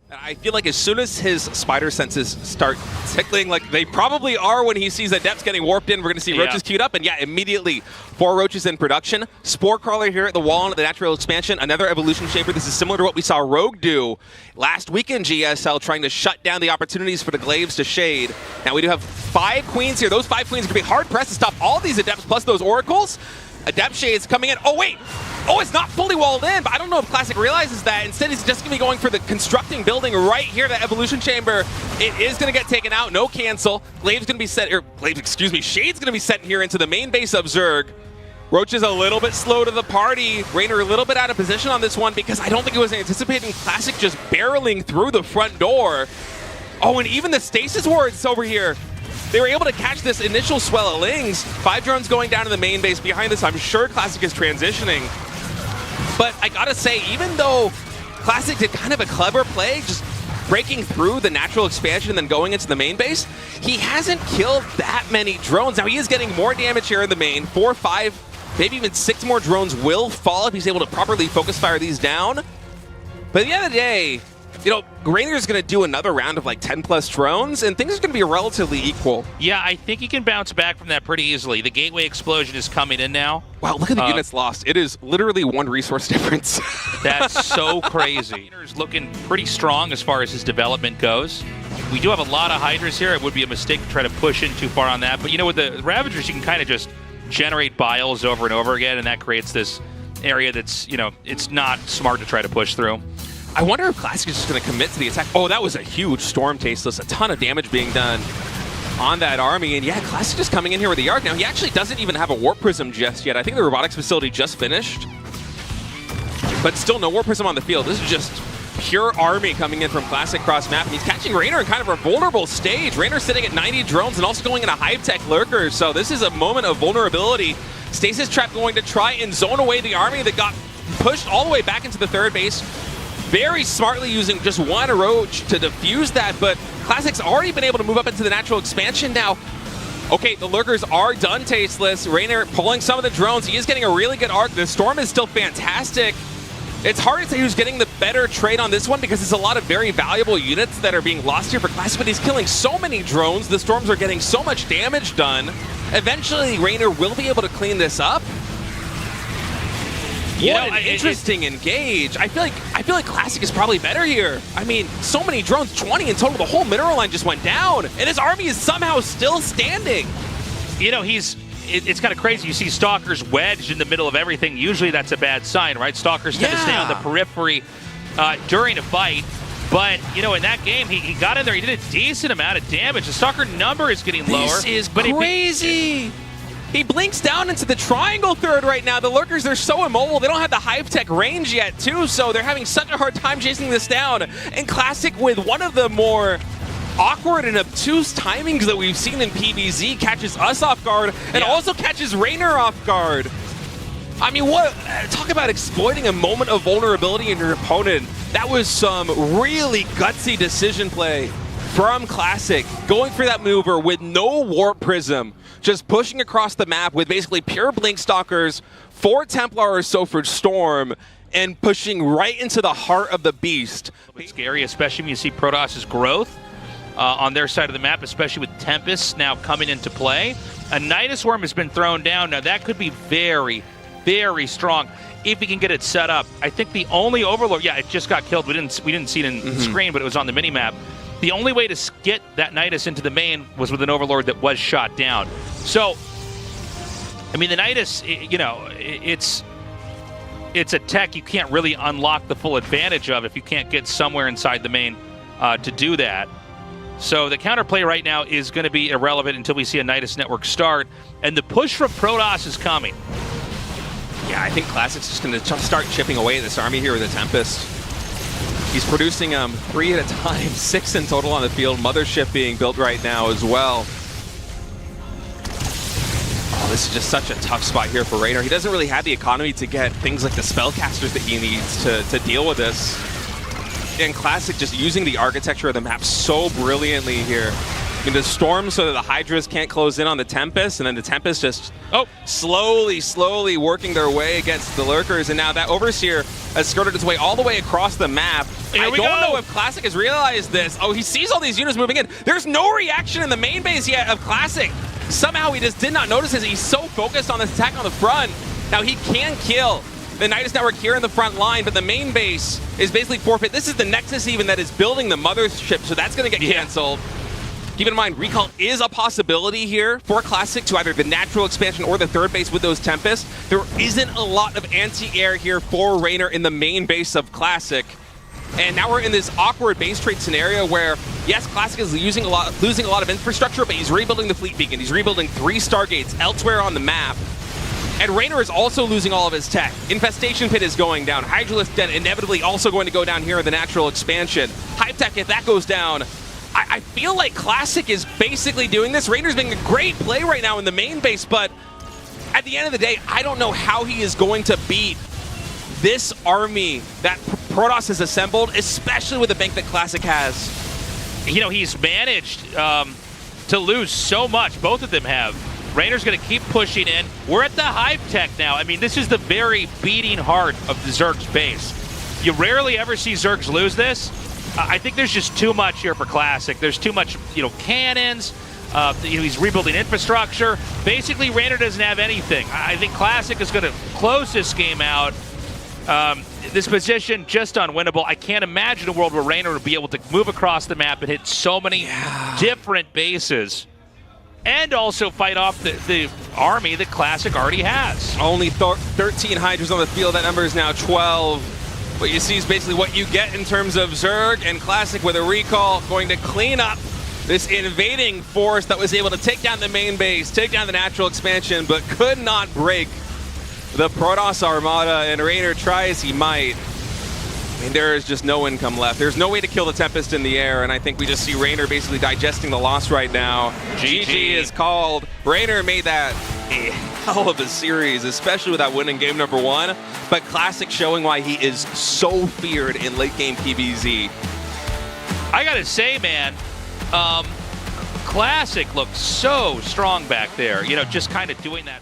I feel like as soon as his spider senses start tickling, like they probably are when he sees that Depth's getting warped in, we're going to see Roaches queued up, and yeah, immediately 4 Roaches in production. Spore Crawler here at the wall into the natural expansion, another evolution chamber. This is similar to what we saw Rogue do last week in GSL, trying to shut down the opportunities for the Glaives to shade. Now we do have 5 Queens here. Those 5 Queens are going to be hard pressed to stop all these Adepts plus those Oracles. Adept Shades coming in. Oh, wait. Oh, it's not fully walled in, but I don't know if Classic realizes that. Instead, he's just going to be going for the constructing building right here, the evolution chamber. It is going to get taken out. No cancel. Glaive's going to be set, or Glaive, excuse me, Shade's going to be sent here into the main base of Zerg. Roach is a little bit slow to the party. Raynor a little bit out of position on this one because I don't think he was anticipating Classic just barreling through the front door. Oh, and even the stasis wards over here. They were able to catch this initial swell of Lings. 5 drones going down to the main base. Behind this, I'm sure Classic is transitioning. But I gotta say, even though Classic did kind of a clever play, just breaking through the natural expansion and then going into the main base, he hasn't killed that many drones. Now, he is getting more damage here in the main. 4, 5, maybe even 6 more drones will fall if he's able to properly focus fire these down. But at the end of the day, you know, Raynor's going to do another round of like 10 plus drones, and things are going to be relatively equal. Yeah, I think he can bounce back from that pretty easily. The gateway explosion is coming in now. Wow, look at the units lost. It is literally 1 resource difference. That's so crazy. Raynor's looking pretty strong as far as his development goes. We do have a lot of Hydras here. It would be a mistake to try to push in too far on that. But you know, with the Ravagers, you can kind of just generate biles over and over again, and that creates this area that's, you know, it's not smart to try to push through. I wonder if Classic is just going to commit to the attack. Oh, that was a huge Storm Tasteless. A ton of damage being done on that army. And yeah, Classic just coming in here with the Arc. Now, he actually doesn't even have a Warp Prism just yet. I think the robotics facility just finished. But still no Warp Prism on the field. This is just pure army coming in from Classic cross map. And he's catching Raynor in kind of a vulnerable stage. Raynor sitting at 90 drones and also going into high-tech lurkers. So this is a moment of vulnerability. Stasis Trap going to try and zone away the army that got pushed all the way back into the third base. Very smartly using just 1 Roach to defuse that, but Classic's already been able to move up into the natural expansion now. Okay, the lurkers are done tasteless. Raynor pulling some of the drones. He is getting a really good arc. The Storm is still fantastic. It's hard to say who's getting the better trade on this one because it's a lot of very valuable units that are being lost here for Classic, but he's killing so many drones. The Storms are getting so much damage done. Eventually, Raynor will be able to clean this up. What an interesting engage. I feel like Classic is probably better here. I mean, so many drones, 20 in total. The whole mineral line just went down, and his army is somehow still standing. You know, it's kind of crazy. You see Stalkers wedged in the middle of everything. Usually that's a bad sign, right? Stalkers tend to stay on the periphery during a fight. But, you know, in that game, he got in there. He did a decent amount of damage. The Stalker number is getting lower. This is crazy. He blinks down into the triangle third right now. The lurkers, they're so immobile. They don't have the high-tech range yet, too, so they're having such a hard time chasing this down. And Classic, with one of the more awkward and obtuse timings that we've seen in PvZ, catches us off guard and also catches Raynor off guard. I mean, what? Talk about exploiting a moment of vulnerability in your opponent. That was some really gutsy decision play from Classic, going for that mover with no Warp Prism, just pushing across the map with basically pure Blink Stalkers, 4 Templar or so for Storm, and pushing right into the heart of the beast. It's scary, especially when you see Protoss' growth on their side of the map, especially with Tempest now coming into play. A Nidus Worm has been thrown down. Now that could be very, very strong if we can get it set up. I think the only Overlord, yeah, it just got killed. We didn't see it in the screen, but it was on the mini-map. The only way to get that Nidus into the main was with an Overlord that was shot down. So, I mean, the Nidus, you know, it's a tech you can't really unlock the full advantage of if you can't get somewhere inside the main to do that. So the counterplay right now is going to be irrelevant until we see a Nidus network start, and the push from Protoss is coming. Yeah, I think Classic's just going to start chipping away at this army here with the Tempest. He's producing 3 at a time, 6 in total on the field. Mothership being built right now as well. Oh, this is just such a tough spot here for Raynor. He doesn't really have the economy to get things like the spellcasters that he needs to deal with this. And Classic just using the architecture of the map so brilliantly here. mean, the Storm so that the Hydras can't close in on the Tempest, and then the Tempest just slowly working their way against the Lurkers, and now that Overseer has skirted its way all the way across the map. I don't know if Classic has realized this. Oh, he sees all these units moving in. There's no reaction in the main base yet of Classic. Somehow he just did not notice this. He's so focused on this attack on the front. Now he can kill the Nidus Network here in the front line, but the main base is basically forfeit. This is the Nexus even that is building the mothership, so that's going to get canceled. Keep in mind, recall is a possibility here for Classic to either the natural expansion or the third base with those Tempests. There isn't a lot of anti-air here for Raynor in the main base of Classic. And now we're in this awkward base trade scenario where, yes, Classic is losing a lot of infrastructure, but he's rebuilding the fleet beacon. He's rebuilding 3 Stargates elsewhere on the map. And Raynor is also losing all of his tech. Infestation Pit is going down. Hydralisk Den inevitably also going to go down here in the natural expansion. Hype Tech, if that goes down, I feel like Classic is basically doing this. Raynor's being a great play right now in the main base, but at the end of the day, I don't know how he is going to beat this army that Protoss has assembled, especially with the bank that Classic has. You know, he's managed to lose so much. Both of them have. Raynor's going to keep pushing in. We're at the Hive Tech now. I mean, this is the very beating heart of the Zerg's base. You rarely ever see Zergs lose this. I think there's just too much here for Classic. There's too much, cannons. He's rebuilding infrastructure. Basically, Raynor doesn't have anything. I think Classic is going to close this game out. This position, just unwinnable. I can't imagine a world where Raynor would be able to move across the map and hit so many different bases. And also fight off the army that Classic already has. Only 13 Hydras on the field. That number is now 12. What you see is basically what you get in terms of Zerg and Classic with a recall going to clean up this invading force that was able to take down the main base, take down the natural expansion, but could not break the Protoss Armada, and Raynor try as he might. I mean, there is just no income left. There's no way to kill the Tempest in the air, and I think we just see Raynor basically digesting the loss right now. GG is called. Raynor made that a hell of a series, especially with that win in game number 1, but Classic showing why he is so feared in late game PvZ. I gotta say, man, Classic looks so strong back there, just kind of doing that.